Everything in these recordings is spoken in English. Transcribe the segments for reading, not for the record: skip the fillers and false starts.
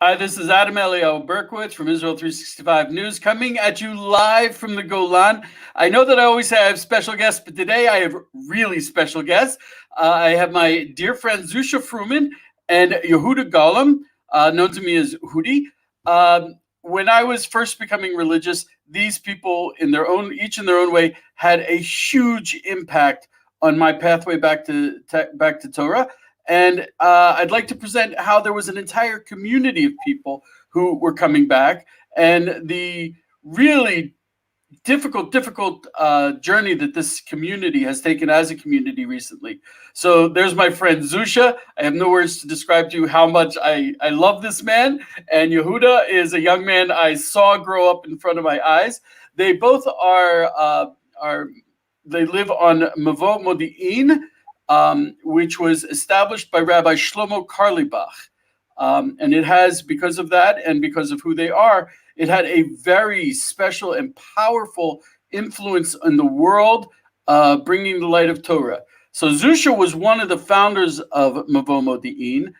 Hi, this is Adam Eliel Berkowitz from Israel 365 News, coming at you live from the Golan. I know that I always have special guests, but today I have really special guests. I have my dear friend Zusha Fruman and Yehuda Gollum, known to me as Hudi. When I was first becoming religious, these people, each in their own way, had a huge impact on my pathway back to Torah. And I'd like to present how there was an entire community of people who were coming back, and the really difficult journey that this community has taken as a community recently. So there's my friend Zusha. I have no words to describe to you how much I love this man. And Yehuda is a young man I saw grow up in front of my eyes. They both they live on Mevo Modiin, which was established by Rabbi Shlomo Carlebach. And it has, because of that and because of who they are, it had a very special and powerful influence in the world, bringing the light of Torah. So Zusha was one of the founders of Mevo Modiin.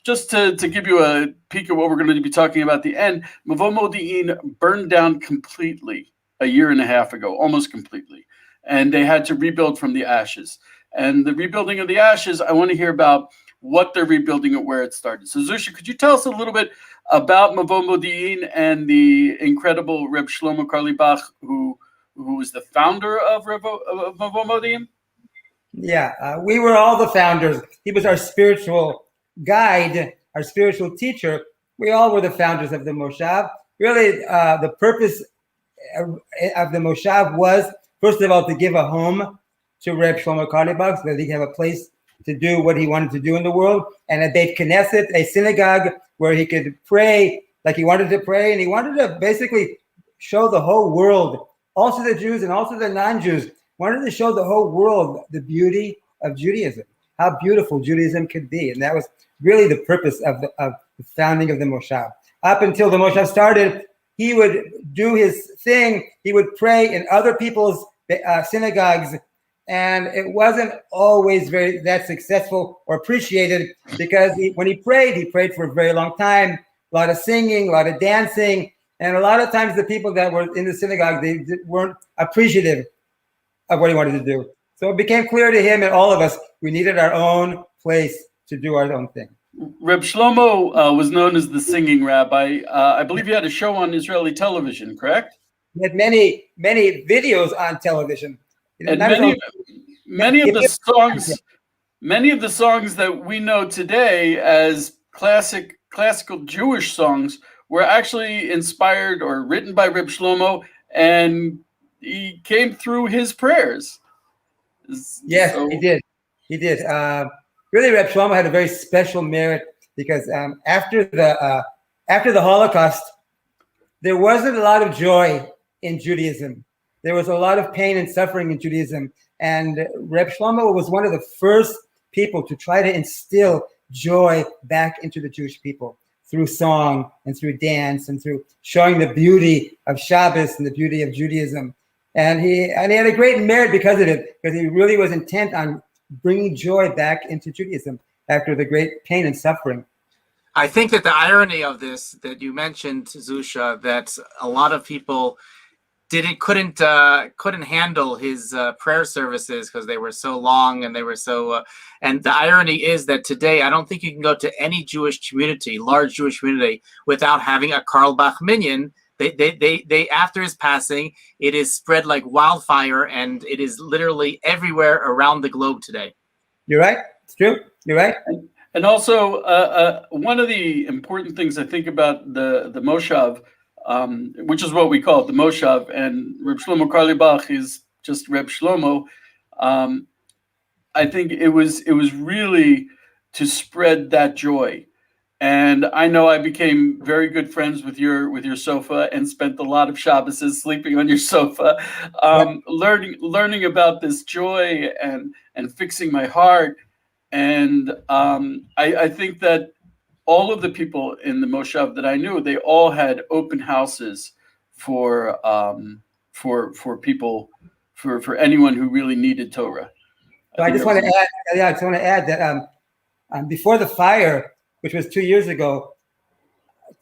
Just to give you a peek at what we're going to be talking about at the end, Mevo Modiin burned down completely a year and a half ago, almost completely. And they had to rebuild from the ashes. And the rebuilding of the ashes, I want to hear about what they're rebuilding and where it started. So Zusha, could you tell us a little bit about Mevo Modiin and the incredible Reb Shlomo Carlebach, who was the founder of Mevo Modiin? Yeah, we were all the founders. He was our spiritual guide, our spiritual teacher. We all were the founders of the Moshav. Really, the purpose of the Moshav was, first of all, to give a home to Reb Shlomo Carlebach, so that he could have a place to do what he wanted to do in the world, and a Beit Knesset, a synagogue where he could pray like he wanted to pray, and he wanted to basically show the whole world, also the Jews and also the non-Jews, wanted to show the whole world the beauty of Judaism, how beautiful Judaism could be, and that was really the purpose of the founding of the Moshav. Up until the Moshav started, he would do his thing, he would pray in other people's synagogues, and it wasn't always that successful or appreciated, because when he prayed for a very long time, a lot of singing, a lot of dancing, and a lot of times the people that were in the synagogue, they weren't appreciative of what he wanted to do. So it became clear to him and all of us, we needed our own place to do our own thing. Reb Shlomo was known as the singing rabbi. I believe he had a show on Israeli television, correct? He had many videos on television. And many of the songs that we know today as classical Jewish songs were actually inspired or written by Reb Shlomo, and he came through his prayers. Yes, he did. He did. Really, Reb Shlomo had a very special merit, because after the Holocaust, there wasn't a lot of joy in Judaism. There was a lot of pain and suffering in Judaism. And Reb Shlomo was one of the first people to try to instill joy back into the Jewish people through song and through dance and through showing the beauty of Shabbos and the beauty of Judaism. And he had a great merit because of it, because he really was intent on bringing joy back into Judaism after the great pain and suffering. I think that the irony of this that you mentioned, Zusha, that a lot of people couldn't handle his prayer services because they were so long and they were so and the irony is that today I don't think you can go to any Jewish community, large Jewish community, without having a Carlebach minyan. They after his passing, it is spread like wildfire, and it is literally everywhere around the globe today. You're right. It's true. You're right. And also, one of the important things I think about the Moshav, which is what we call it, the Moshav, and Reb Shlomo Carlebach is just Reb Shlomo. I think it was really to spread that joy. And I know I became very good friends with your sofa and spent a lot of Shabbos sleeping on your sofa, learning about this joy and fixing my heart. And I think that all of the people in the Moshav that I knew, they all had open houses for people, for anyone who really needed Torah. So I just want to add that before the fire, which was 2 years ago,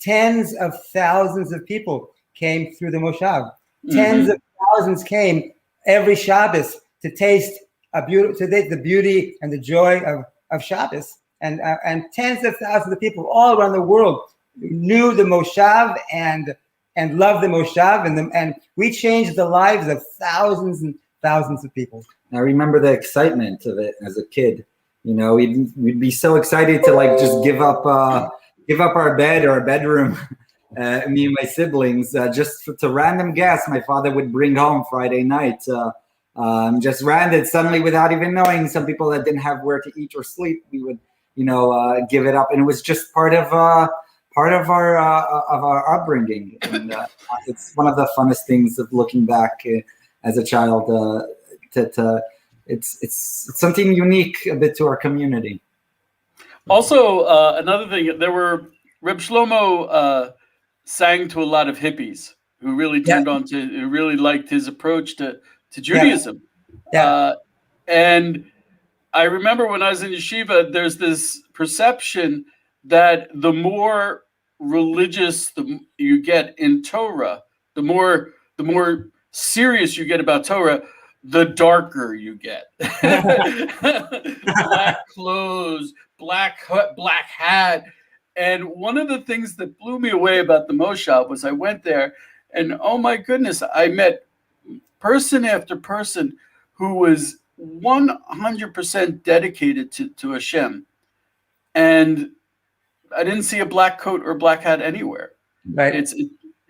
tens of thousands of people came through the Moshav. Tens Mm-hmm. of thousands came every Shabbos to taste the beauty and the joy of Shabbos. And tens of thousands of people all around the world knew the Moshav and loved the Moshav, and we changed the lives of thousands and thousands of people. I remember the excitement of it as a kid. You know, we'd be so excited to like just give up our bed or our bedroom, me and my siblings, just to random guests my father would bring home Friday night. Just random, suddenly without even knowing. Some people that didn't have where to eat or sleep, we would, give it up, and it was just part of our upbringing. And it's one of the funnest things of looking back as a child. It's something unique a bit to our community. Also, another thing, Reb Shlomo sang to a lot of hippies who really who really liked his approach to Judaism. Yeah. And I remember when I was in yeshiva, there's this perception that the more religious you get in Torah, the more serious you get about Torah, the darker you get. Black clothes, black hat. And one of the things that blew me away about the Moshav was I went there, and oh my goodness, I met person after person who was 100% dedicated to Hashem. And I didn't see a black coat or black hat anywhere. Right.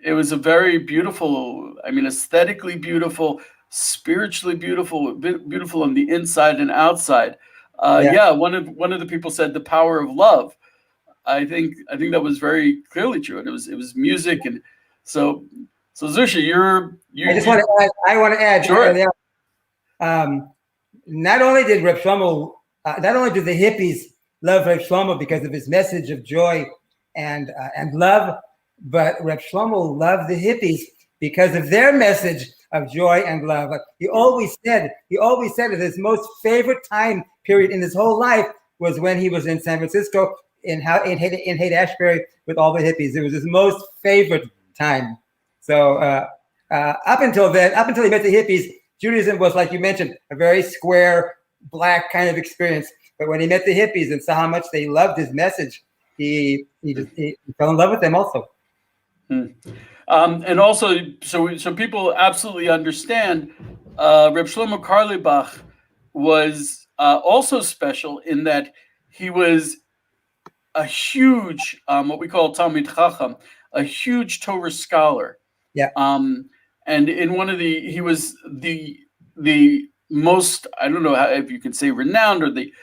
It was a very beautiful, aesthetically beautiful, spiritually beautiful on the inside and outside. One of the people said the power of love. I think that was very clearly true, and it was music, and so Zusha, I want to add. Sure. Not only did Reb Shlomo, not only did the hippies love Reb Shlomo because of his message of joy and love, but Reb Shlomo loved the hippies because of their message of joy and love. He always said that his most favorite time period in his whole life was when he was in San Francisco in Haight-Ashbury with all the hippies. It was his most favorite time. So up until he met the hippies, Judaism was, like you mentioned, a very square, black kind of experience. But when he met the hippies and saw how much they loved his message, he fell in love with them also. And also, so people absolutely understand, Reb Shlomo Carlebach was also special in that he was a huge, what we call Talmid Chacham, a huge Torah scholar. Yeah. And he was the most, I don't know if you could say renowned, or the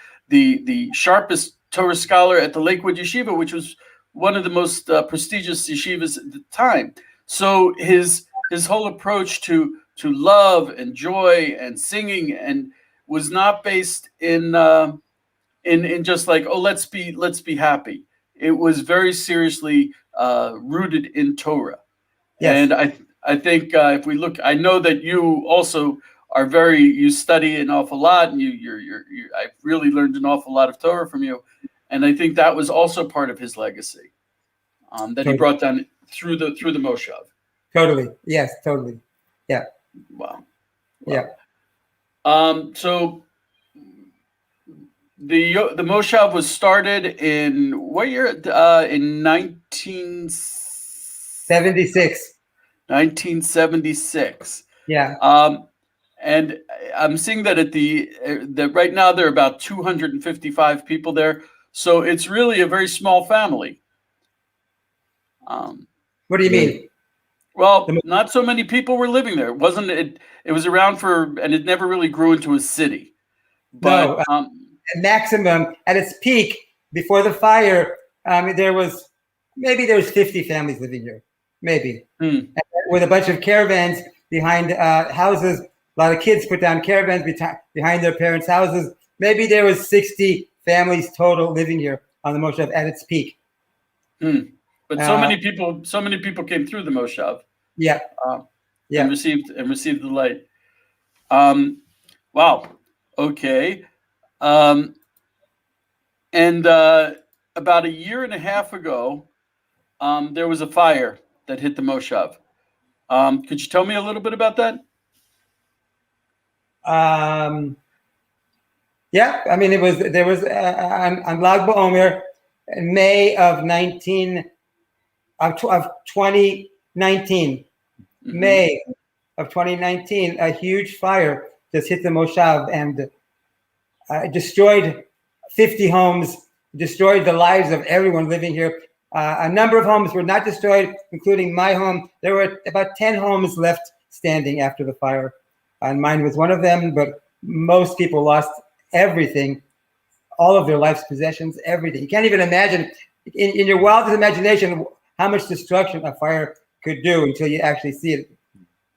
sharpest Torah scholar at the Lakewood Yeshiva, which was one of the most prestigious yeshivas at the time. So his whole approach to love and joy and singing and was not based in just like, oh, let's be happy. It was very seriously rooted in Torah. Yes. And I think if we look, I know that you also are you study an awful lot, and I've really learned an awful lot of Torah from you, and I think that was also part of his legacy that he brought down through the Moshav. Totally, yes, totally, yeah. Wow. Yeah. So the Moshav was started in what year? In 1976. 1976. Yeah. And I'm seeing that that right now there are about 255 people there. So it's really a very small family. What do you mean? Well, not so many people were living there. It was around and it never really grew into a city. But maximum at its peak before the fire, there was 50 families living here, maybe, with a bunch of caravans behind houses. A lot of kids put down caravans behind their parents' houses. Maybe there was 60 families total living here on the Moshav at its peak. But so many people came through the Moshav. Yeah. And received the light. Wow. Okay. And about a year and a half ago, there was a fire that hit the Moshav. Could you tell me a little bit about that? Yeah, I mean, there was on Lag BaOmer in May of 2019, May of 2019, a huge fire just hit the Moshav and destroyed 50 homes, destroyed the lives of everyone living here. A number of homes were not destroyed, including my home. There were about 10 homes left standing after the fire, and mine was one of them. But most people lost everything, all of their life's possessions, everything. You can't even imagine, in your wildest imagination, how much destruction a fire could do until you actually see it.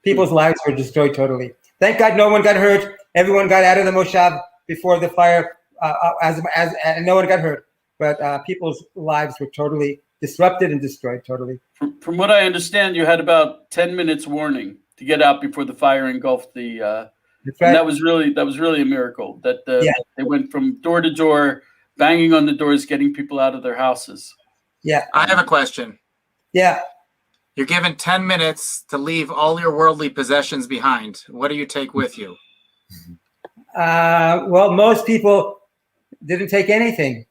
People's lives were destroyed totally. Thank God no one got hurt. Everyone got out of the Moshav before the fire, and no one got hurt. But people's lives were totally disrupted and destroyed totally. From what I understand, you had about 10 minutes warning to get out before the fire engulfed the. That's right. And that was really a miracle that they went from door to door, banging on the doors, getting people out of their houses. Yeah. I have a question. Yeah. You're given 10 minutes to leave all your worldly possessions behind. What do you take with you? Well, most people didn't take anything.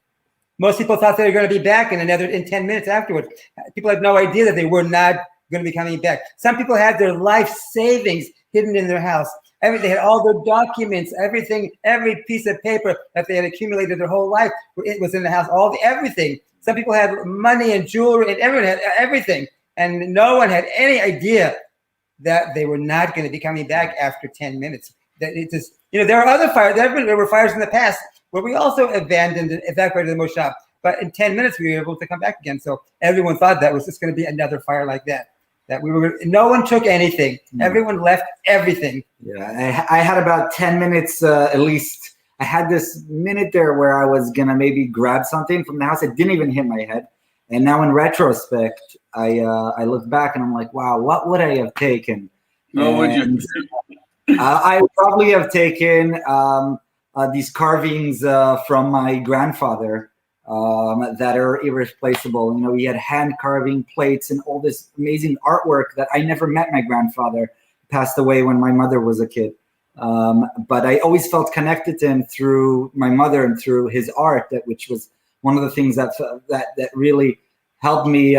Most people thought they were going to be back in 10 minutes afterwards. People had no idea that they were not going to be coming back. Some people had their life savings hidden in their house. They had all their documents, everything, every piece of paper that they had accumulated their whole life. It was in the house, everything. Some people had money and jewelry, and everyone had everything. And no one had any idea that they were not going to be coming back after 10 minutes. That it just, there are other fires. There were fires in the past where we also evacuated the Moshav. But in 10 minutes, we were able to come back again. So everyone thought that was just going to be another fire like that. No one took anything. Everyone left everything. Yeah, I had about 10 minutes at least. I had this minute there where I was going to maybe grab something from the house. It didn't even hit my head. And now in retrospect, I look back and I'm like, wow, what would I have taken? I would probably have taken these carvings from my grandfather that are irreplaceable. He had hand carving plates and all this amazing artwork that I never met. My grandfather passed away when my mother was a kid. But I always felt connected to him through my mother and through his art, which was one of the things that really helped me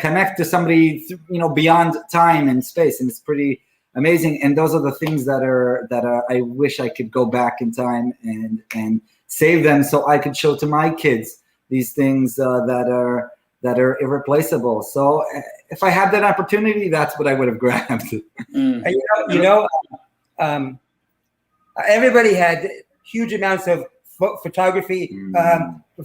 connect to somebody, beyond time and space. And it's pretty amazing. And those are the things that are I wish I could go back in time and save them so I could show to my kids these things that are irreplaceable. So if I had that opportunity, that's what I would have grabbed. Everybody had huge amounts of photography. How do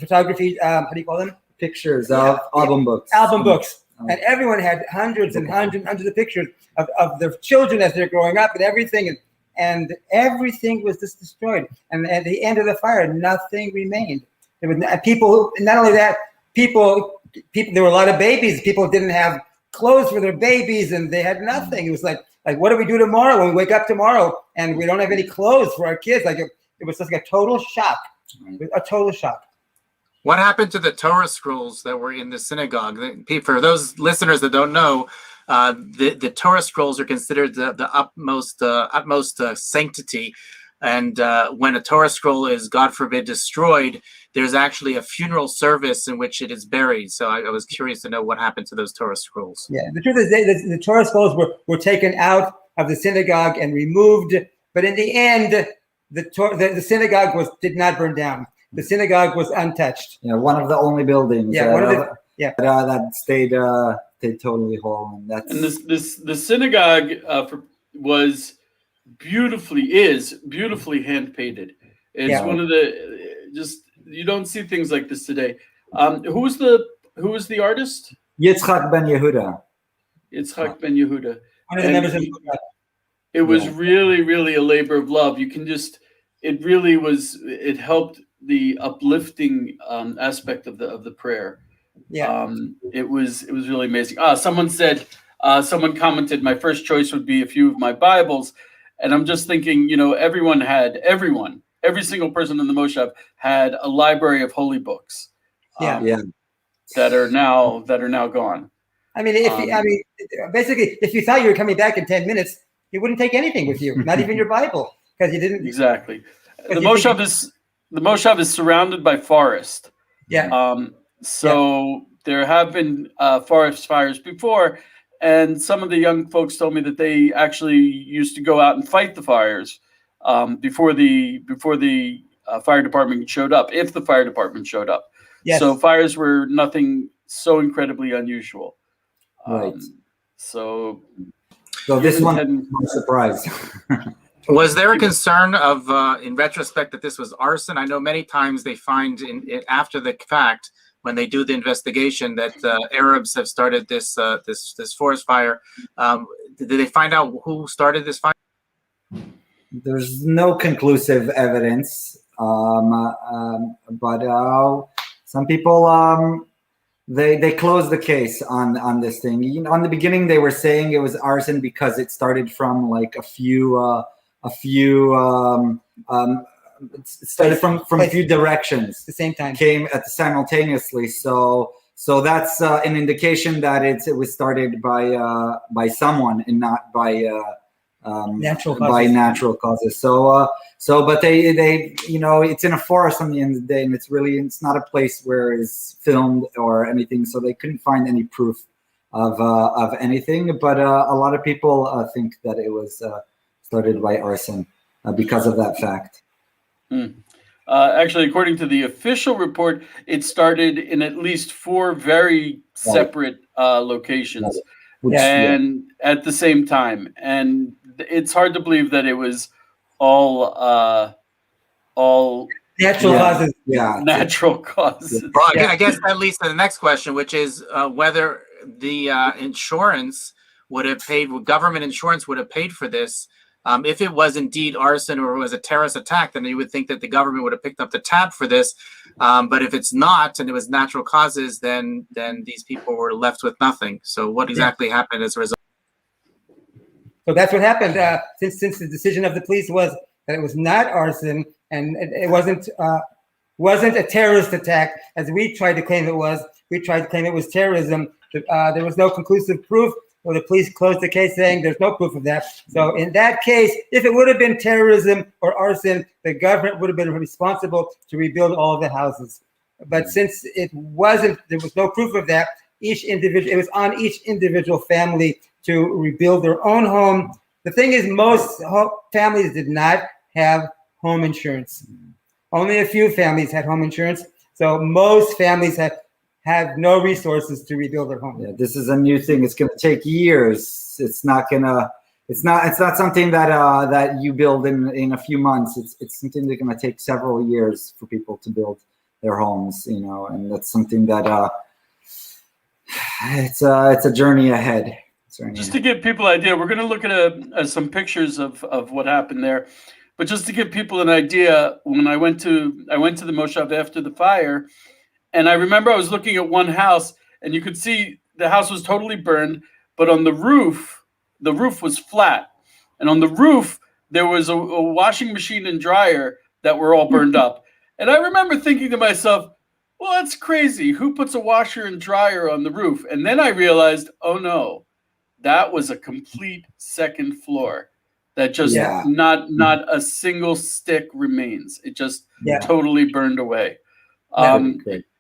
you call them? Pictures of album books. Album books. And everyone had hundreds and hundreds of pictures of their children as they're growing up and everything. And everything was just destroyed. And at the end of the fire, nothing remained. There was people. Not only that, people. There were a lot of babies. People didn't have clothes for their babies, and they had nothing. It was like what do we do tomorrow when we wake up tomorrow and we don't have any clothes for our kids? It was just like a total shock. A total shock. What happened to the Torah scrolls that were in the synagogue? For those listeners that don't know, the Torah scrolls are considered the utmost sanctity. And when a Torah scroll is, God forbid, destroyed, there's actually a funeral service in which it is buried. So I was curious to know what happened to those Torah scrolls. Yeah, the truth is the Torah scrolls were taken out of the synagogue and removed. But in the end, the synagogue did not burn down. The synagogue was untouched. Yeah, one of the only buildings. That stayed totally whole. And the synagogue was beautifully hand painted. It's one of the you don't see things like this today. Who was the artist? Yitzchak ben Yehuda. Yitzchak ben Yehuda. One of the members of it was really a labor of love. It helped the uplifting aspect of the prayer. It was really amazing. Someone someone commented, my first choice would be a few of my Bibles, and I'm just thinking, every single person in the Moshav had a library of holy books. that are now gone. I mean, basically, if you thought you were coming back in 10 minutes, you wouldn't take anything with you, not even your Bible, because you didn't. Exactly. The Moshav is surrounded by forest. Yeah. So there have been forest fires before, and some of the young folks told me that they actually used to go out and fight the fires before the fire department showed up, if the fire department showed up. Yes. So fires were nothing so incredibly unusual. Right. So this one was a surprise. Was there a concern of, in retrospect, that this was arson? I know many times they find after the fact, when they do the investigation, that Arabs have started this forest fire. Did they find out who started this fire? There's no conclusive evidence, but some people they closed the case on this thing. You know, on the beginning, they were saying it was arson because it started from like a few. It started from a few directions. At the same time. Came simultaneously. So that's an indication that it was started by someone and not by natural causes. But they you know, it's in a forest on the end of the day, and it's not a place where it's filmed or anything. So they couldn't find any proof of anything. But a lot of people think that it was started by arson because of that fact. Actually, according to the official report, it started in at least 4 very separate locations, and at the same time. And it's hard to believe that it was all natural causes. Yeah, natural causes. Well, I guess that leads to the next question, which is whether the insurance would have paid, government insurance would have paid for this. If it was indeed arson or it was a terrorist attack, then you would think that the government would have picked up the tab for this. But if it's not, and it was natural causes, then these people were left with nothing. So what exactly happened as a result? So that's what happened. Since the decision of the police was that it was not arson and it wasn't a terrorist attack, as we tried to claim it was. We tried to claim it was terrorism. There was no conclusive proof. So the police closed the case saying there's no proof of that. So in that case, if it would have been terrorism or arson, the government would have been responsible to rebuild all of the houses. But since it wasn't, there was no proof of that. It was on each individual family to rebuild their own home. The thing is, most families did not have home insurance. Only a few families had home insurance. So most families have no resources to rebuild their home. Yeah, this is a new thing. It's going to take years. It's not something that you build in a few months. It's something that's going to take several years for people to build their homes, you know, and that's something that it's a journey ahead. Just to give people an idea, we're going to look at some pictures of what happened there. But just to give people an idea, when I went to the Moshav after the fire, and I remember I was looking at one house, and you could see the house was totally burned, but on the roof was flat. And on the roof, there was a washing machine and dryer that were all burned up. And I remember thinking to myself, well, that's crazy. Who puts a washer and dryer on the roof? And then I realized, oh no, that was a complete second floor that just not a single stick remains. It just totally burned away.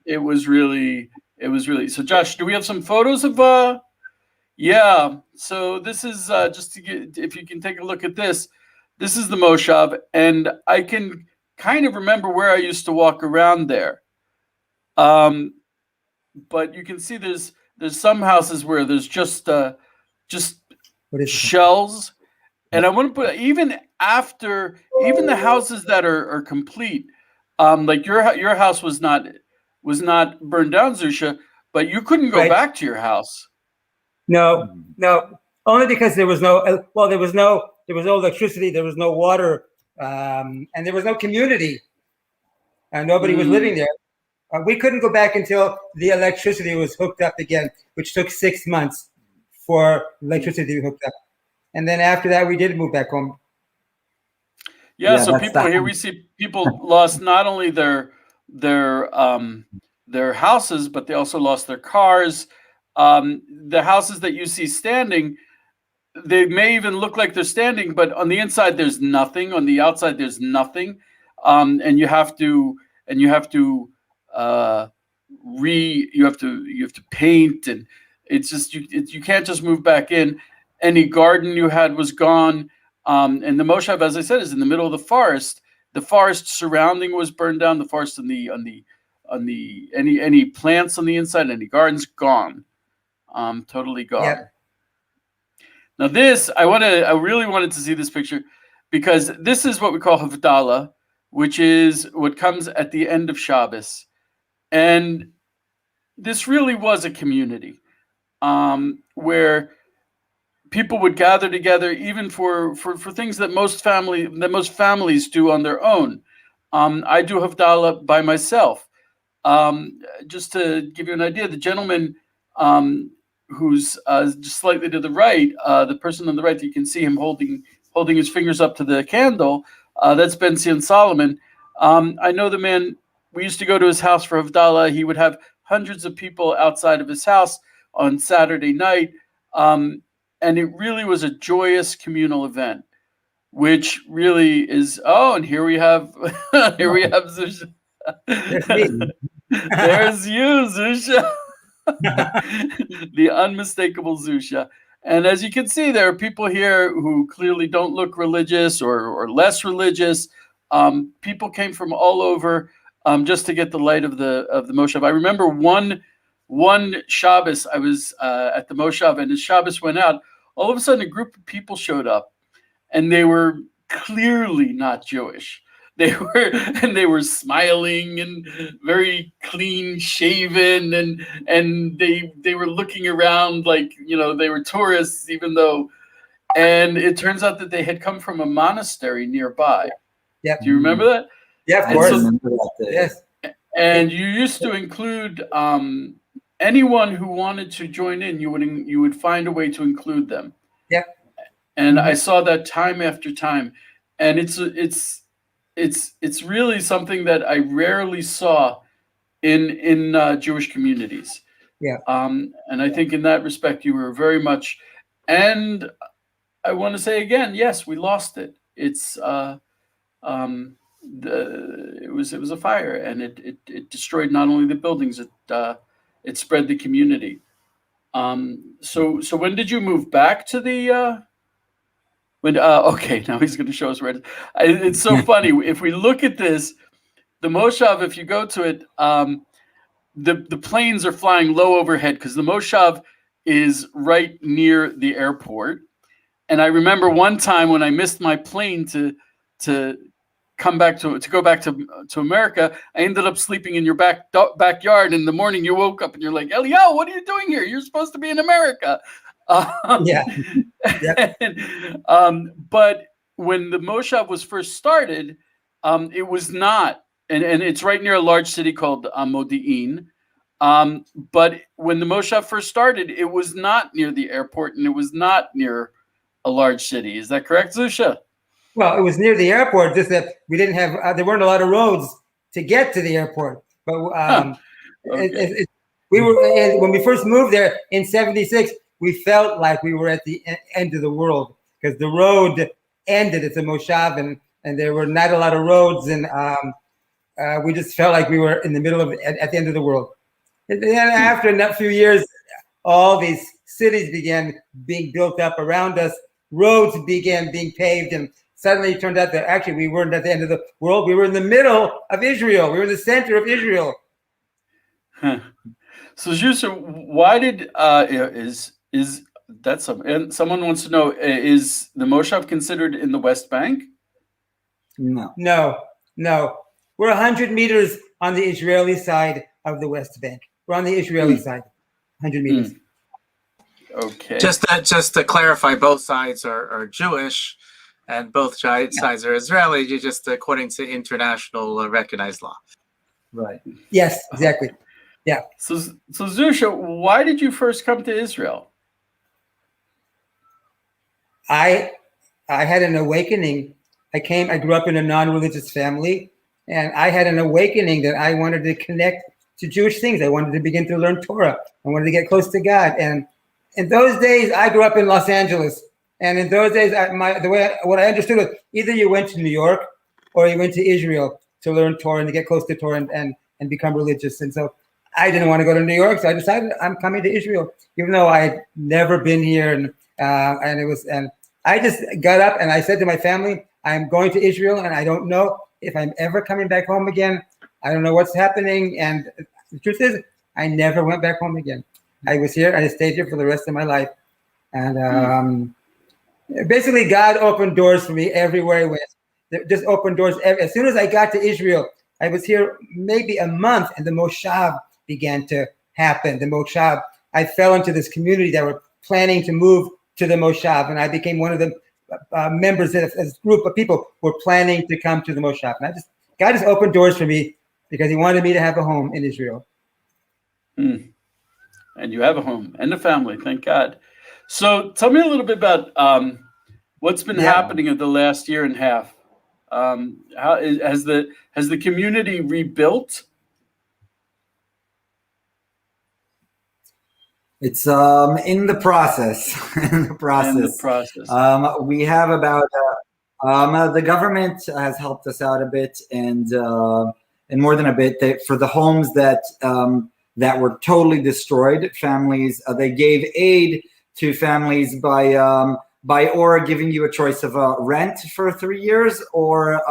It was really, so Josh, do we have some photos of, so this is just to get, if you can take a look at this is the Moshav, and I can kind of remember where I used to walk around there. But you can see there's some houses where there's just shells. And I want to put, even the houses that are complete, like your house was not burned down, Zusha, but you couldn't go back to your house. No, only because there was no electricity, there was no water, and there was no community, and nobody was living there. We couldn't go back until the electricity was hooked up again, which took 6 months for electricity to be hooked up. And then after that, we did move back home. So people here, we see people lost not only their their houses, but they also lost their cars. The houses that you see standing, they may even look like they're standing, but on the inside there's nothing. On the outside there's nothing, and you have to paint, and it's just you can't just move back in. Any garden you had was gone, and the Moshav, as I said, is in the middle of the forest. The forest surrounding was burned down. The forest on the any plants on the inside, any gardens gone, totally gone. Yeah. Now this, I really wanted to see this picture because this is what we call Havdalah, which is what comes at the end of Shabbos. And this really was a community where people would gather together, even for things that most families do on their own. I do Havdalah by myself. Just to give you an idea, the gentleman who's just slightly to the right, the person on the right, you can see him holding his fingers up to the candle. That's Ben Zion Solomon. I know the man. We used to go to his house for Havdalah. He would have hundreds of people outside of his house on Saturday night, and it really was a joyous communal event, which really is. Oh, and here we have Zusha. That's me. There's you, Zusha. The unmistakable Zusha. And as you can see, there are people here who clearly don't look religious or less religious. People came from all over just to get the light of the Moshav. I remember one Shabbos, I was at the Moshav, and as Shabbos went out, all of a sudden a group of people showed up, and they were clearly not Jewish. They were smiling and very clean shaven, and they were looking around like, they were tourists, even though, and it turns out that they had come from a monastery nearby. Yeah. Do you remember that? Yeah, of course. Yes. And you used to include anyone who wanted to join in. You would find a way to include them. Yeah. And I saw that time after time, and it's really something that I rarely saw in Jewish communities. Yeah. And I think in that respect, you were very much. And I want to say again, yes, we lost it. It's it was a fire, and it destroyed not only the buildings, it spread the community. So when did you move back to the? Okay, now he's going to show us where it's so funny. If we look at this, the Moshav, if you go to it, the planes are flying low overhead because the Moshav is right near the airport. And I remember one time when I missed my plane to go back to America, I ended up sleeping in your backyard. In the morning, you woke up and you're like, Eliyahu, what are you doing here? You're supposed to be in America. Yeah. Yep. But when the Moshav was first started, it was not, and it's right near a large city called Modiin. But when the Moshav first started, it was not near the airport, and it was not near a large city. Is that correct, Zusha? Well, it was near the airport, just that we didn't have, there weren't a lot of roads to get to the airport. But Okay. we were, when we first moved there in 76, we felt like we were at the end of the world because the road ended at the Moshav, and there were not a lot of roads, and we just felt like we were in the middle of, at the end of the world. And then after a few years, all these cities began being built up around us, roads began being paved, and suddenly it turned out that actually we weren't at the end of the world. We were in the middle of Israel. We were in the center of Israel. Huh. So, Jusha, why did is that and someone wants to know, is the Moshav considered in the West Bank? No. No. We're 100 meters on the Israeli side of the West Bank. We're on the Israeli side, 100 meters. Okay. Just to clarify, both sides are Jewish, and both sides are Israeli. You just according to international recognized law. Right. Yes, exactly. Yeah. So Zusha, why did you first come to Israel? I had an awakening. I grew up in a non-religious family, and I had an awakening that I wanted to connect to Jewish things. I wanted to begin to learn Torah. I wanted to get close to God. And in those days, I grew up in Los Angeles. And in those days, what I understood was either you went to New York or you went to Israel to learn Torah and to get close to Torah and become religious. And so I didn't want to go to New York, so I decided I'm coming to Israel, even though I had never been here. And I just got up and I said to my family, I'm going to Israel, and I don't know if I'm ever coming back home again. I don't know what's happening. And the truth is, I never went back home again. I was here and I stayed here for the rest of my life. And basically, God opened doors for me everywhere I went. Just opened doors. As soon as I got to Israel, I was here maybe a month, and the Moshav began to happen. The Moshav, I fell into this community that were planning to move to the Moshav, and I became one of the members of this group of people who were planning to come to the Moshav. And God just opened doors for me because He wanted me to have a home in Israel. And you have a home and a family, thank God. So tell me a little bit about what's been happening in the last year and a half. Has the community rebuilt? It's in the process. We have about the government has helped us out a bit, and more than a bit. For the homes that were totally destroyed, families, they gave aid to families by or giving you a choice of rent for 3 years or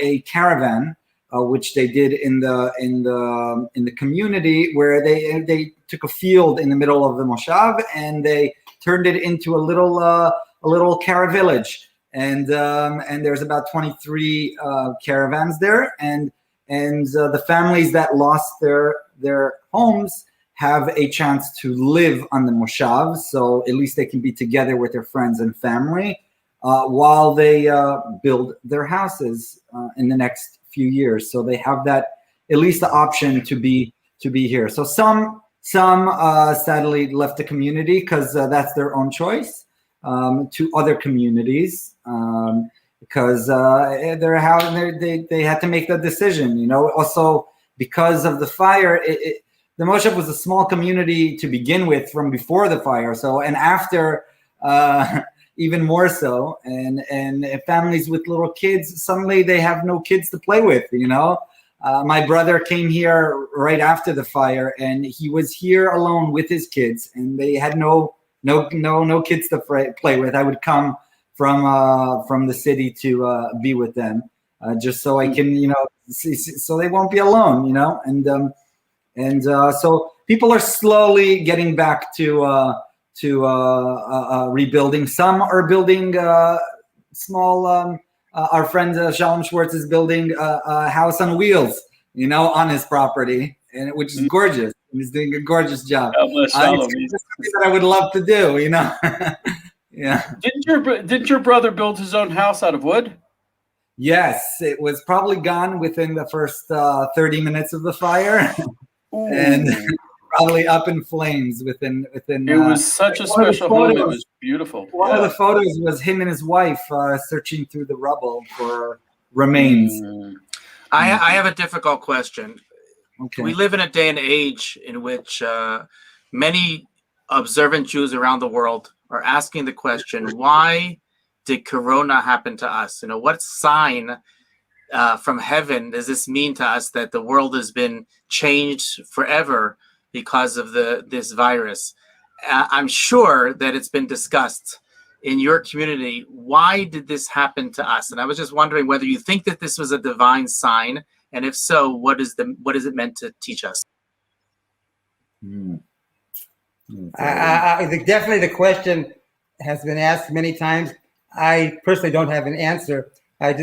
a caravan. Which they did in the community, where they took a field in the middle of the Moshav and they turned it into a little Cara village, and there's about 23 caravans there, and the families that lost their homes have a chance to live on the Moshav, so at least they can be together with their friends and family while they build their houses in the next few years. So they have that, at least the option to be here. So some sadly left the community because that's their own choice, to other communities because they had to make that decision. Also because of the fire, the Moshav was a small community to begin with from before the fire. So and after. Even more so, and families with little kids, suddenly they have no kids to play with. My brother came here right after the fire, and he was here alone with his kids, and they had no kids to play with. I would come from the city to be with them, just so I can so they won't be alone. And so people are slowly getting back to rebuilding. Some are building small. Our friend Shalom Schwartz is building a house on wheels, on his property, and which is gorgeous. He's doing a gorgeous job. It's something that I would love to do. Yeah. Didn't your brother build his own house out of wood? Yes, it was probably gone within the first 30 minutes of the fire, and. Probably up in flames within. It was such a special home. It was beautiful. One of the photos was him and his wife searching through the rubble for remains. I have a difficult question. Okay. We live in a day and age in which many observant Jews around the world are asking the question, why did Corona happen to us? What sign from heaven does this mean to us that the world has been changed forever because of this virus? I'm sure that it's been discussed in your community. Why did this happen to us? And I was just wondering whether you think that this was a divine sign, and if so, what is it meant to teach us? Definitely, the question has been asked many times. I personally don't have an answer. All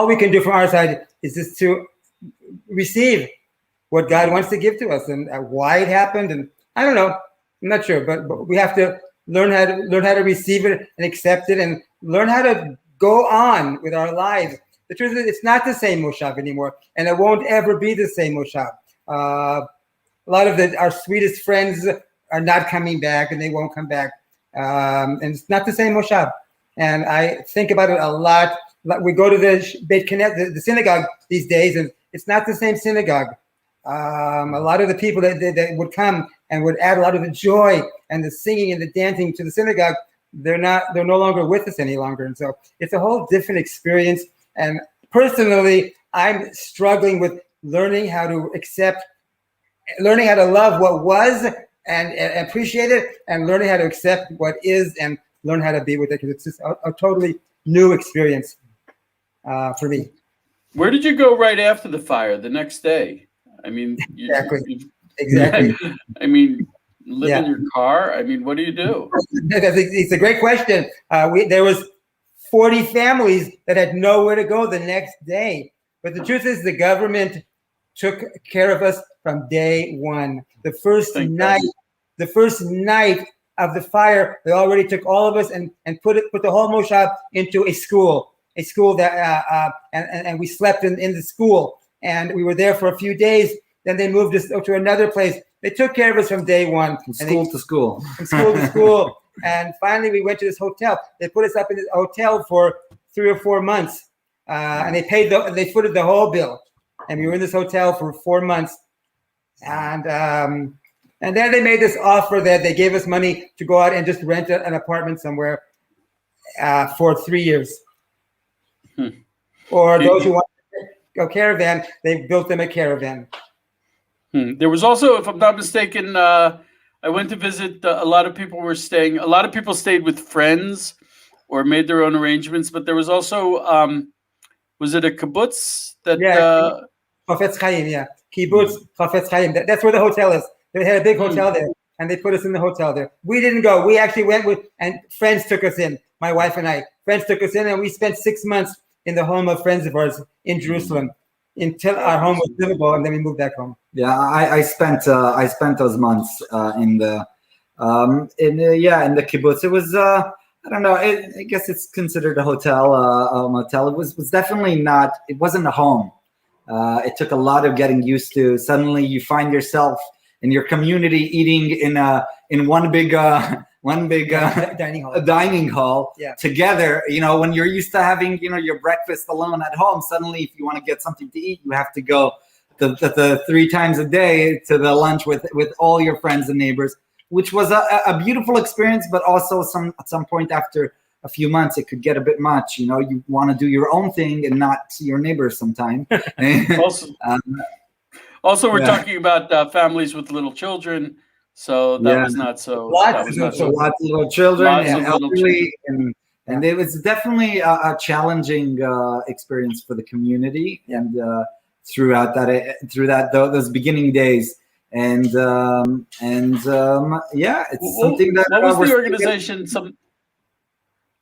we can do from our side is just to receive what God wants to give to us, and why it happened. And I don't know, I'm not sure, but we have to learn how to receive it and accept it, and learn how to go on with our lives. The truth is, it's not the same Moshav anymore, and it won't ever be the same Moshav. A lot of our sweetest friends are not coming back, and they won't come back. And it's not the same Moshav. And I think about it a lot. We go to the Beit Knesset, the synagogue these days, and It's not the same synagogue. A lot of the people that would come and would add a lot of the joy and the singing and the dancing to the synagogue, they're no longer with us any longer. And so it's a whole different experience. And personally, I'm struggling with learning how to love what was and appreciate it, and learning how to accept what is and learn how to be with it, because it's just a totally new experience for me. Where did you go right after the fire? The next day? I mean, Exactly. I mean, live in your car. I mean, what do you do? It's a great question. There was 40 families that had nowhere to go the next day. But the truth is, the government took care of us from day one. The first night of the fire, they already took all of us and put the whole Moshav into a school that and we slept in the school, and we were there for a few days. Then they moved us to another place. They took care of us from day one. From school to school. And finally, we went to this hotel. They put us up in this hotel for 3 or 4 months, and they footed the whole bill. And we were in this hotel for 4 months, and then they made this offer that they gave us money to go out and just rent an apartment somewhere for 3 years. Or those who want a caravan, they built them a caravan. There was also, if I'm not mistaken, I went to visit. A lot of people were staying. A lot of people stayed with friends or made their own arrangements. But there was also, was it a kibbutz? Chafetz Chaim, kibbutz Chafetz Chaim. That's where the hotel is. They had a big hotel there, and they put us in the hotel there. We didn't go. We actually went and friends took us in. My wife and I. Friends took us in, and we spent 6 months in the home of friends of ours in Jerusalem until our home was livable, and then we moved back home. Yeah, I spent those months in the kibbutz. It was I don't know. I guess it's considered a hotel, a motel. It was definitely not. It wasn't a home. It took a lot of getting used to. Suddenly, you find yourself in your community eating in one big dining hall together. You know, when you're used to having your breakfast alone at home, suddenly if you want to get something to eat, you have to go the 3 times a day to the lunch with all your friends and neighbors, which was a beautiful experience. But also at some point after a few months, it could get a bit much. You want to do your own thing and not see your neighbors sometime. Also, we're talking about families with little children. So that was not so. Lots of little children and elderly, and it was definitely a challenging experience for the community, and throughout those beginning days, it's something that. What was the organization?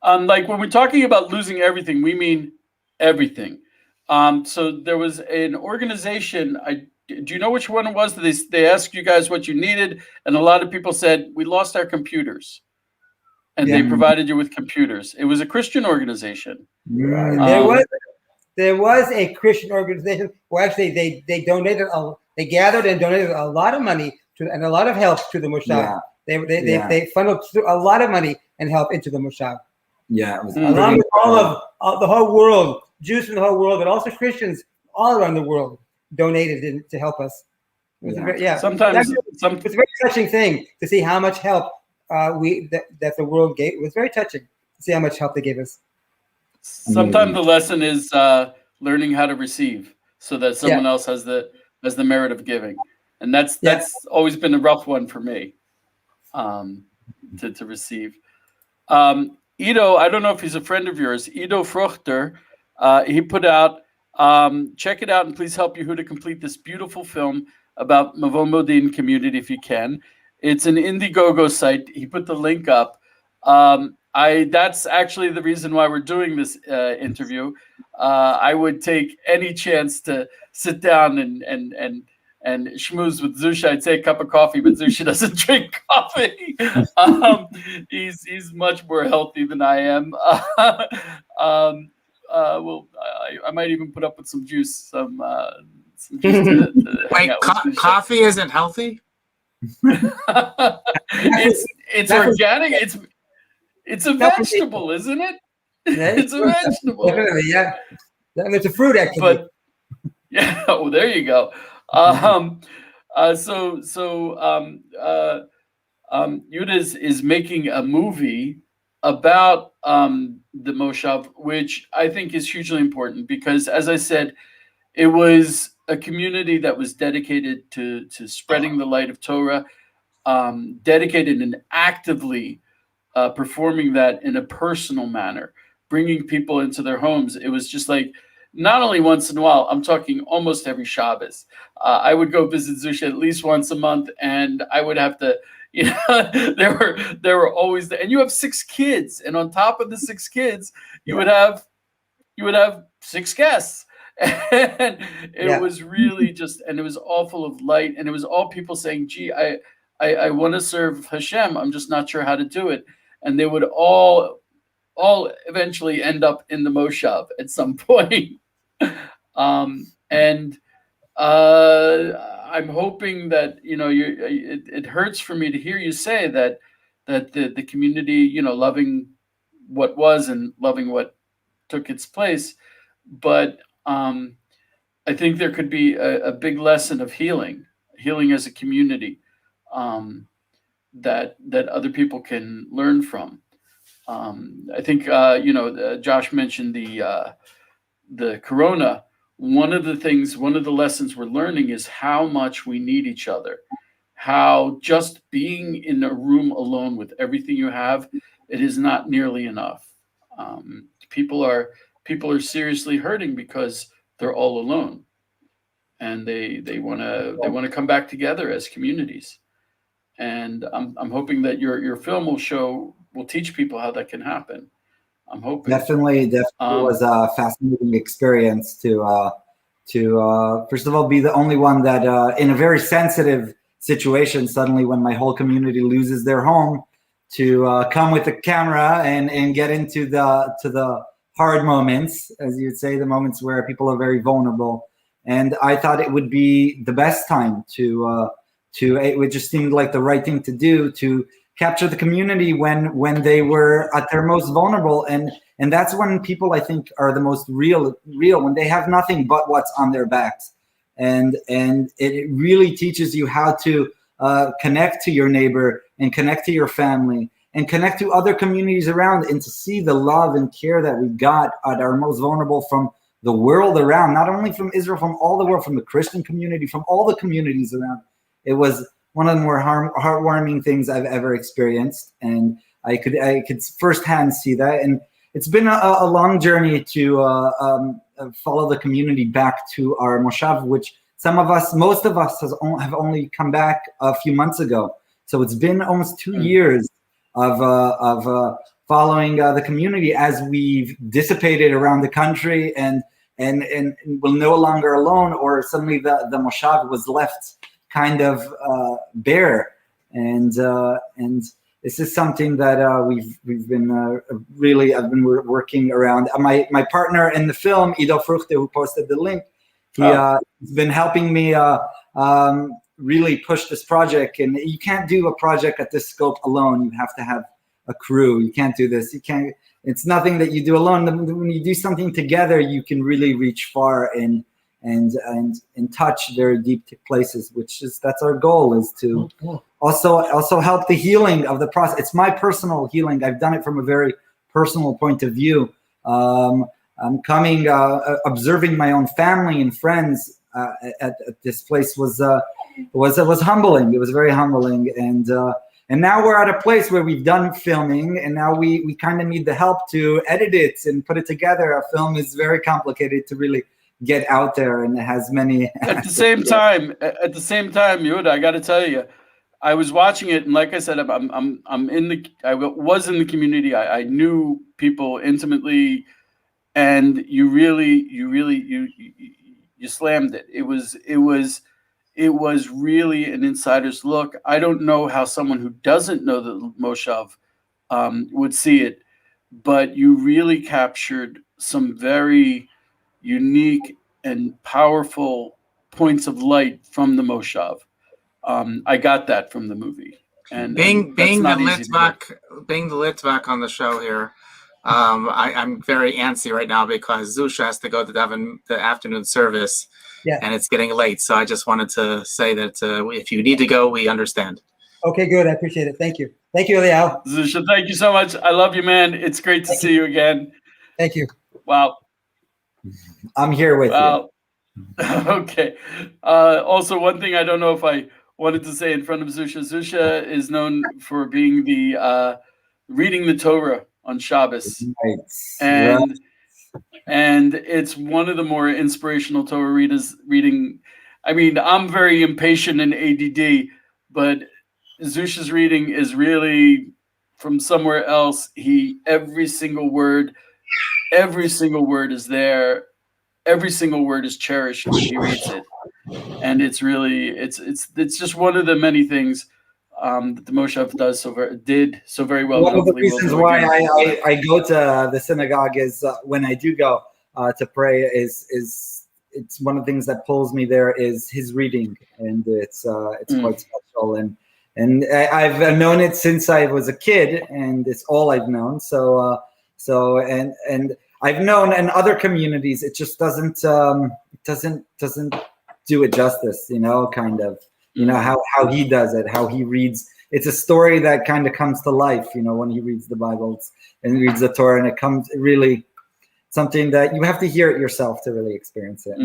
Like when we're talking about losing everything, we mean everything. So there was an organization. Do you know which one it was? They asked you guys what you needed, and a lot of people said, we lost our computers. And they provided you with computers. It was a Christian organization. There was a Christian organization where actually they donated, they gathered and donated a lot of money and a lot of help to the Moshav. They funneled a lot of money and help into the Moshav. Yeah, it was along with all of the whole world, Jews from the whole world, but also Christians all around the world donated to help us. Sometimes it's a very touching thing to see how much help that the world gave. It was very touching to see how much help they gave us. Sometimes the lesson is learning how to receive, so that someone else has the merit of giving, and that's always been a rough one for me, to receive. Ido, I don't know if he's a friend of yours. Ido Fruchter, he put out. Check it out and please help Yehuda complete this beautiful film about Mevo Modiin community if you can. It's an Indiegogo site. He put the link up. That's actually the reason why we're doing this interview. I would take any chance to sit down and schmooze with Zusha. I'd say a cup of coffee, but Zusha doesn't drink coffee. He's much more healthy than I am. I might even put up with some juice. Some juice to Wait, coffee isn't healthy? It's organic. It's a vegetable, isn't it? It's a vegetable. Definitely, yeah. It's a fruit, actually. But Yeah. Oh, there you go. Yehuda is making a movie about the Moshav, which I think is hugely important because, as I said, it was a community that was dedicated to spreading the light of Torah, dedicated and actively performing that in a personal manner, bringing people into their homes. It was just like not only once in a while, I'm talking almost every Shabbos. I would go visit Zusha at least once a month, and I would have to, you know, there were always, and you have 6 kids, and on top of the 6 kids, you would have 6 guests. And it was really just, and it was all full of light, and it was all people saying, gee, I want to serve Hashem. I'm just not sure how to do it. And they would all eventually end up in the Moshav at some point. And I'm hoping that, you know, it hurts for me to hear you say that the community, you know, loving what was and loving what took its place. But I think there could be a big lesson of healing as a community, that other people can learn from. I think Josh mentioned the corona. One of the lessons we're learning is how much we need each other. How just being in a room alone with everything you have, it is not nearly enough. People are seriously hurting because they're all alone, and they want to come back together as communities. And I'm hoping that your film will teach people how that can happen. I'm hoping. Definitely was a fascinating experience to first of all be the only one that in a very sensitive situation, suddenly when my whole community loses their home, to come with a camera and get into the hard moments, as you'd say, the moments where people are very vulnerable. And I thought it would be the best time it just seemed like the right thing to do, to capture the community when they were at their most vulnerable. And that's when people, I think, are the most real, when they have nothing but what's on their backs. And it really teaches you how to connect to your neighbor and connect to your family and connect to other communities around, and to see the love and care that we got at our most vulnerable from the world around, not only from Israel, from all the world, from the Christian community, from all the communities around. It was one of the more heartwarming things I've ever experienced, and I could firsthand see that. And it's been a long journey to follow the community back to our Moshav, which most of us have only come back a few months ago. So it's been almost 2 years of following the community as we've dissipated around the country and we're no longer alone, or suddenly the Moshav was left kind of bare, and this is something that we've been I've been working around. My partner in the film, Ido Fruchte, who posted the link, he's been helping me really push this project. And you can't do a project at this scope alone. You have to have a crew. You can't do this. You can't. It's nothing that you do alone. When you do something together, you can really reach far and touch very deep places, that's our goal, is to also help the healing of the process. It's my personal healing. I've done it from a very personal point of view. I'm coming, observing my own family and friends at this place was humbling. It was very humbling, and now we're at a place where we've done filming, and now we kind of need the help to edit it and put it together. A film is very complicated to really get out there, and it has many. At the same time, Yehuda, I got to tell you, I was watching it, and like I said, I was in the community. I knew people intimately, and you slammed it. It was really an insider's look. I don't know how someone who doesn't know the Moshav would see it, but you really captured some very unique and powerful points of light from the Moshav. I got that from the movie. And being the Litvak on the show here, I'm very antsy right now because Zusha has to go to the afternoon service, Yeah. and it's getting late. So I just wanted to say that if you need to go, we understand. Okay, good. I appreciate it. Thank you. Thank you, Eliyahu. Zusha, thank you so much. I love you, man. It's great to see you again. Thank you. Wow. I'm here with you. Wow. Okay. Also, one thing I don't know if I wanted to say in front of Zusha. Zusha is known for being the reading the Torah on Shabbos, Right. and it's one of the more inspirational Torah readers reading. I mean, I'm very impatient and ADD, but Zusha's reading is really from somewhere else. Every single word is there. Every single word is cherished when he reads it, and it's really it's just one of the many things that the Moshav did so very well. One of the Hopefully we'll reasons do why again. I go to the synagogue is when I do go to pray is it's one of the things that pulls me there is his reading, and it's quite special, and I've known it since I was a kid, and it's all I've known. So and I've known in other communities it just doesn't do it justice, kind of. How he does it, how he reads. It's a story that kind of comes to life, when he reads the Bible and reads the Torah, and it comes really something that you have to hear it yourself to really experience it.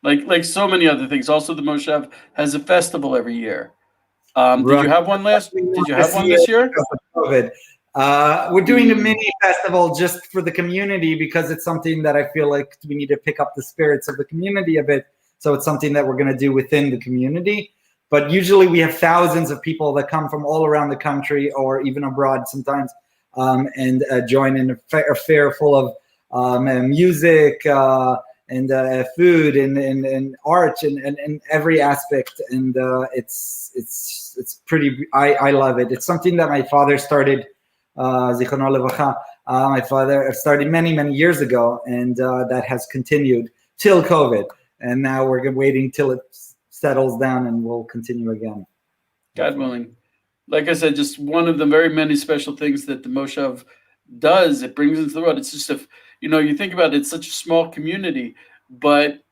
Like so many other things. Also, the Moshav has a festival every year. Did you have one Did you have one this year? COVID. We're doing a mini festival just for the community because it's something that I feel like we need to pick up the spirits of the community a bit. So it's something that we're going to do within the community. But usually we have thousands of people that come from all around the country or even abroad sometimes and join in a fair full of music and food and art and every aspect. And it's pretty, I love it. It's something that my father started, Zichrono Levacha. My father started many, many years ago, and that has continued till COVID. And now we're waiting till it settles down, and we'll continue again. God willing. Like I said, just one of the very many special things that the Moshav does. It brings into the world. It's just you think about it, it's such a small community, but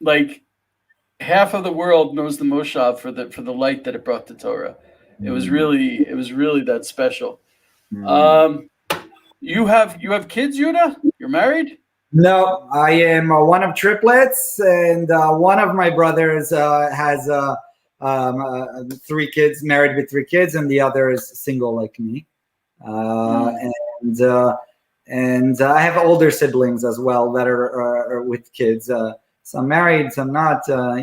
like half of the world knows the Moshav for the light that it brought to Torah. It was really that special. You have kids, Yehuda? You're married? No, I am one of triplets, and one of my brothers has 3 kids, married with 3 kids, and the other is single like me. And I have older siblings as well that are with kids. Some married, some not. It's How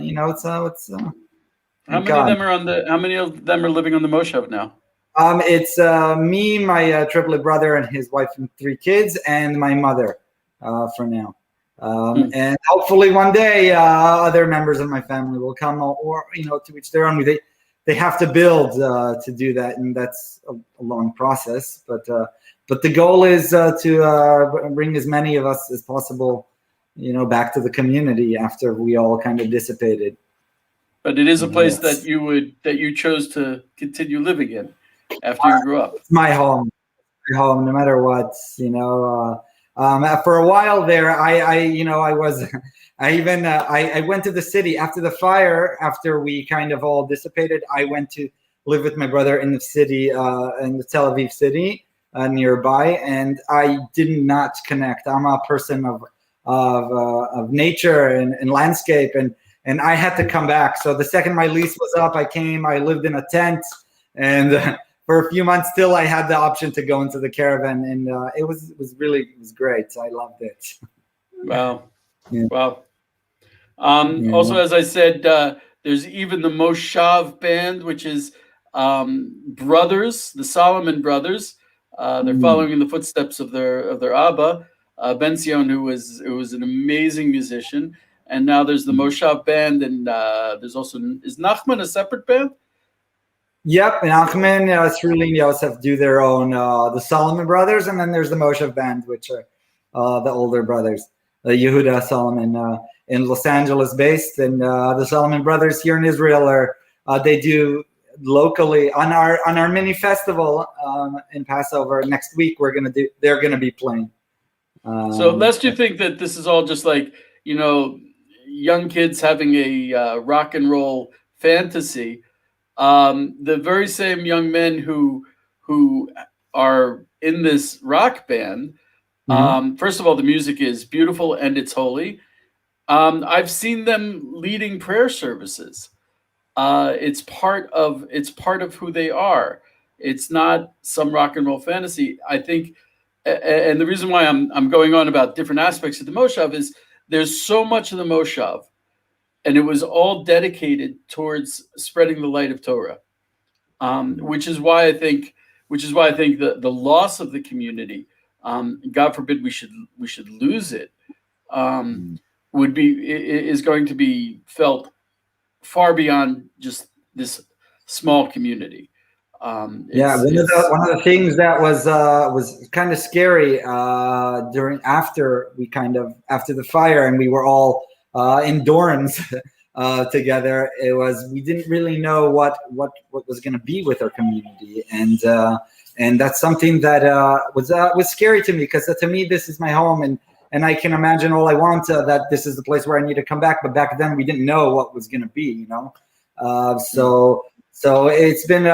many of them are living on the Moshav now? It's me, my triplet brother, and his wife and 3 kids, and my mother. For now, and hopefully one day other members of my family will come, or to each their own. They have to build to do that, and that's a long process. But the goal is to bring as many of us as possible, back to the community after we all kind of dissipated. But it is a place that you chose to continue living in after you grew up. It's my home, no matter what. For a while there, I went to the city after the fire. After we kind of all dissipated, I went to live with my brother in the city, in the Tel Aviv city nearby, and I did not connect. I'm a person of nature and landscape, and I had to come back. So the second my lease was up, I came. I lived in a tent, and for a few months still I had the option to go into the caravan, and it was great. I loved it. Wow. Yeah. Wow. Also, as I said, there's even the Moshav band, which is brothers, the Solomon brothers. They're following in the footsteps of their Abba, Ben Sion, who was an amazing musician. And now there's the Moshav band, and there's also, is Nachman a separate band? Yep, and Achman, Sruli, and Yosef do their own, the Solomon brothers, and then there's the Moshav band, which are the older brothers, Yehuda Solomon, in Los Angeles based, and the Solomon brothers here in Israel they do locally on our mini festival in Passover next week. They're gonna be playing. So lest you think that this is all just like young kids having a rock and roll fantasy, the very same young men who are in this rock band. First of all, the music is beautiful and it's holy. I've seen them leading prayer services. It's part of who they are. It's not some rock and roll fantasy. I think, and the reason why I'm going on about different aspects of the Moshav is there's so much of the Moshav, and it was all dedicated towards spreading the light of Torah, which is why I think the loss of the community, God forbid we should lose it, is going to be felt far beyond just this small community. One of the things that was kind of scary after the fire, and we were all in dorms together. It was, we didn't really know what was going to be with our community, and that's something that was scary to me, because to me this is my home, and I can imagine all I want that this is the place where I need to come back. But back then we didn't know what was going to be, So it's been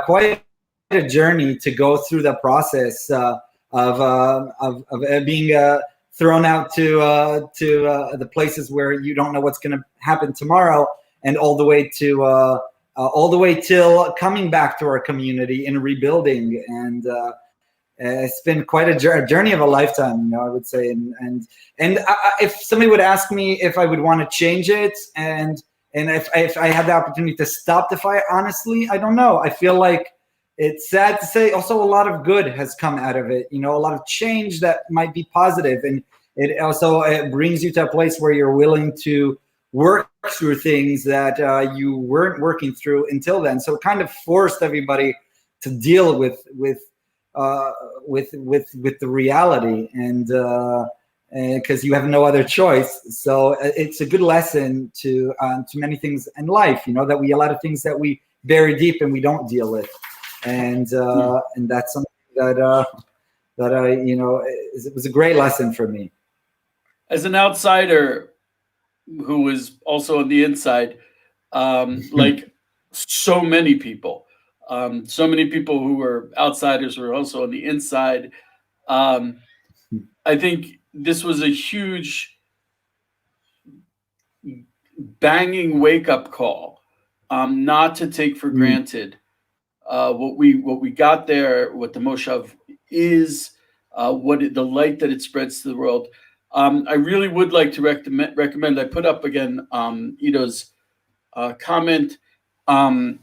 quite a journey to go through the process of being thrown out to the places where you don't know what's going to happen tomorrow, and all the way till coming back to our community and rebuilding. And it's been quite a journey of a lifetime, I would say. And if somebody would ask me if I would want to change it, and if I had the opportunity to stop the fire, honestly, I don't know. I feel like it's sad to say also a lot of good has come out of it, a lot of change that might be positive. And it also brings you to a place where you're willing to work through things that you weren't working through until then. So it kind of forced everybody to deal with the reality, and because you have no other choice. So it's a good lesson to many things in life, that a lot of things that we bury deep and we don't deal with, and that's something that it was a great lesson for me. As an outsider who was also on the inside, like so many people who were outsiders were also on the inside. I think this was a huge banging wake-up call, not to take for granted what we got there, what the Moshav is, the light that it spreads to the world. I really would like to recommend. I put up again Ido's comment, the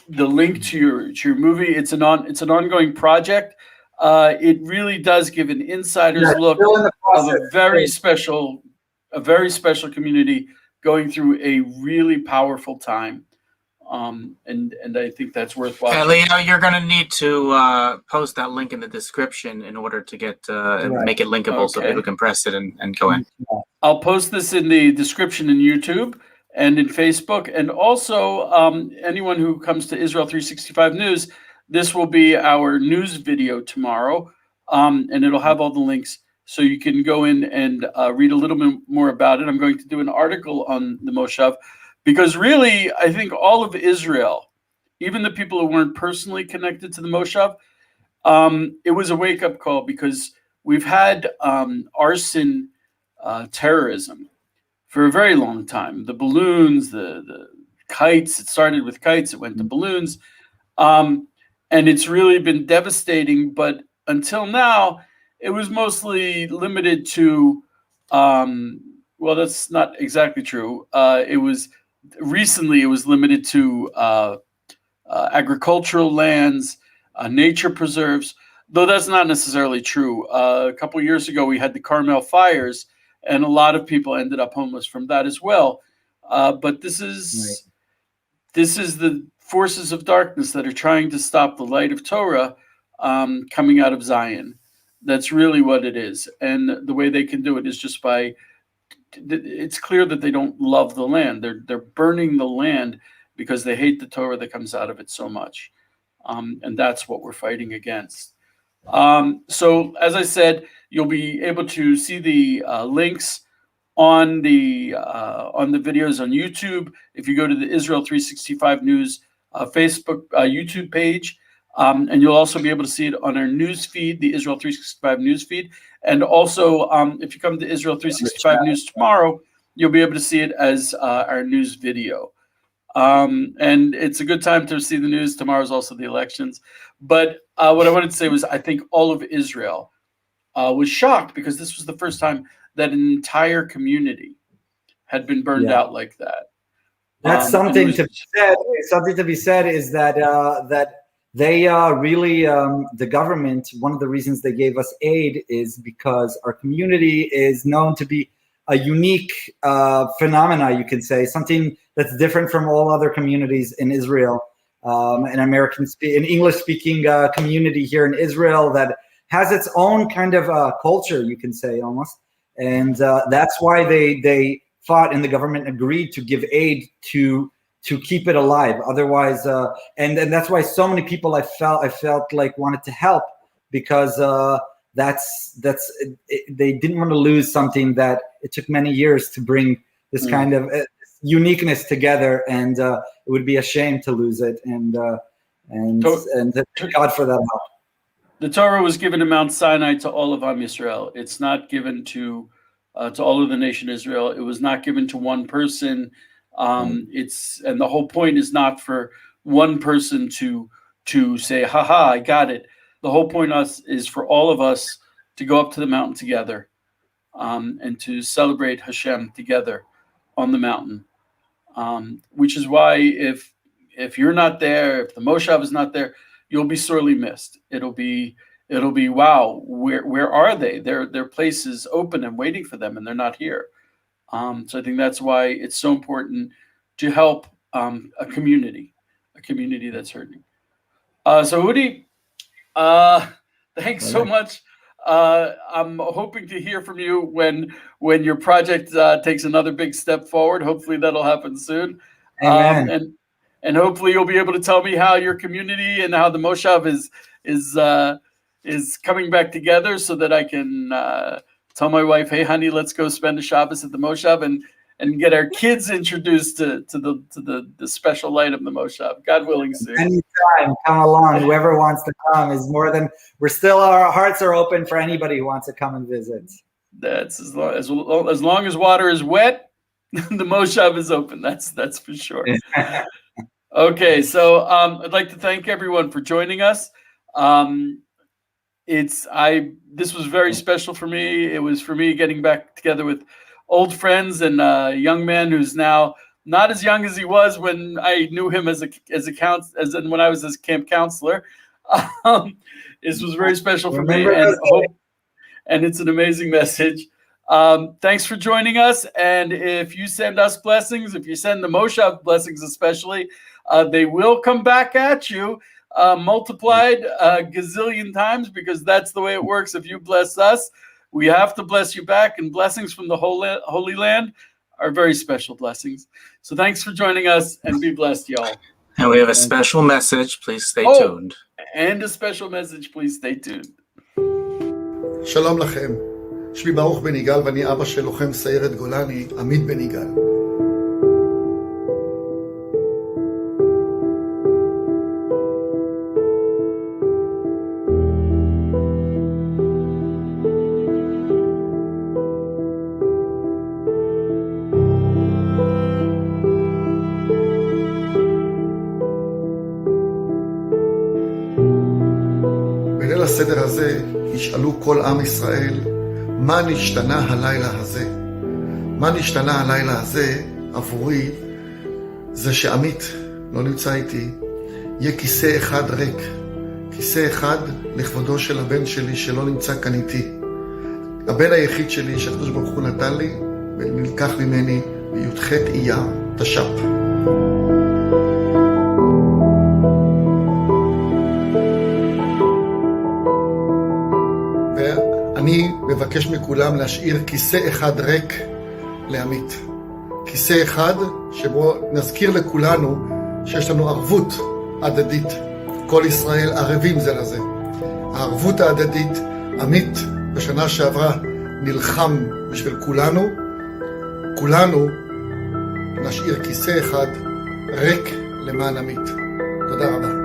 link to your movie. It's an ongoing project. It really does give an insider's look of a very special community going through a really powerful time. And I think that's worth watching. Leo, you're going to need to post that link in the description in order to get make it linkable, so people can press it and go in. I'll post this in the description in YouTube and in Facebook, and also anyone who comes to Israel 365 News, this will be our news video tomorrow, and it'll have all the links, so you can go in and read a little bit more about it. I'm going to do an article on the Moshav, because really, I think all of Israel, even the people who weren't personally connected to the Moshav, it was a wake-up call, because we've had arson terrorism for a very long time. The balloons, the kites, it started with kites, it went to balloons. And it's really been devastating, but until now, it was mostly limited to, well, that's not exactly true. It was limited to agricultural lands, nature preserves, though that's not necessarily true. A couple of years ago, we had the Carmel fires, and a lot of people ended up homeless from that as well. But this is the forces of darkness that are trying to stop the light of Torah coming out of Zion. That's really what it is. And the way they can do it is just by, it's clear that they don't love the land. They're burning the land because they hate the Torah that comes out of it so much. And that's what we're fighting against. So as I said, you'll be able to see the links on the videos on YouTube. If you go to the Israel 365 News Facebook YouTube page, and you'll also be able to see it on our news feed, the Israel 365 news feed. And also, if you come to Israel 365 News tomorrow, you'll be able to see it as our news video. And it's a good time to see the news. Tomorrow's also the elections. But what I wanted to say was, I think all of Israel was shocked, because this was the first time that an entire community had been burned out like that. That's something to be said. Something to be said is that that they really, the government, one of the reasons they gave us aid is because our community is known to be a unique phenomena, you can say, something that's different from all other communities in Israel, an an English-speaking community here in Israel that has its own kind of culture, you can say, almost. And that's why they fought, and the government agreed to give aid to keep it alive. Otherwise, and that's why so many people I felt like wanted to help, because they didn't want to lose something that it took many years to bring this kind of uniqueness together, and it would be a shame to lose it. And thank God for that help. The Torah was given to Mount Sinai to all of Am Yisrael. It's not given to all of the nation Israel. It was not given to one person. And the whole point is not for one person to say, haha, I got it. The whole point is for all of us to go up to the mountain together, and to celebrate Hashem together on the mountain. Which is why if you're not there, if the Moshav is not there, you'll be sorely missed. It'll be wow, where are they? Their place is open and waiting for them, and they're not here. So I think that's why it's so important to help a community that's hurting. So Udi, thanks so much. I'm hoping to hear from you when your project takes another big step forward. Hopefully that'll happen soon. Amen. And hopefully you'll be able to tell me how your community and how the Moshav is coming back together, so that I can tell my wife, hey honey, let's go spend a Shabbos at the Moshav and get our kids introduced to the special light of the Moshav. God willing, soon. Anytime, come along. Whoever wants to come is more than. Our hearts are open for anybody who wants to come and visit. That's as long as water is wet, the Moshav is open. That's for sure. Okay, so I'd like to thank everyone for joining us. This was very special for me. It was for me getting back together with old friends, and a young man who's now not as young as he was when I knew him when I was his camp counselor. This was very special for me, and it's an amazing message. Thanks for joining us. And if you send us blessings, if you send the Moshav blessings especially, they will come back at you multiplied a gazillion times, because that's the way it works. If you bless us, we have to bless you back, and blessings from the Holy Land are very special blessings. So thanks for joining us, and be blessed, y'all. And we have a special message. Please stay tuned. And a special message. Please stay tuned. שלום לכם, שמי ברוך בן יגאל ואני אבא של לוחם סיירת גולני, עמית בן יגאל. בליל הסדר הזה ישאלו כל עם ישראל, מה נשתנה הלילה הזה? מה נשתנה הלילה הזה עבורי? זה שעמית לא נמצא איתי, יהיה כיסא אחד ריק, כיסא אחד לכבודו של הבן שלי שלא נמצא כאן איתי. הבן היחיד שלי שהקדוש ברוך הוא נתן לי ונלקח ממני בי"ח אייר תש"פ. אני מבקש מכולם להשאיר כיסא אחד ריק לעמית. כיסא אחד שבו נזכיר לכולנו שיש לנו ערבות הדדית. כל ישראל ערבים זה לזה. הערבות ההדדית, עמית בשנה שעברה נלחם בשביל כולנו, כולנו נשאיר כיסא אחד ריק למען עמית. תודה רבה.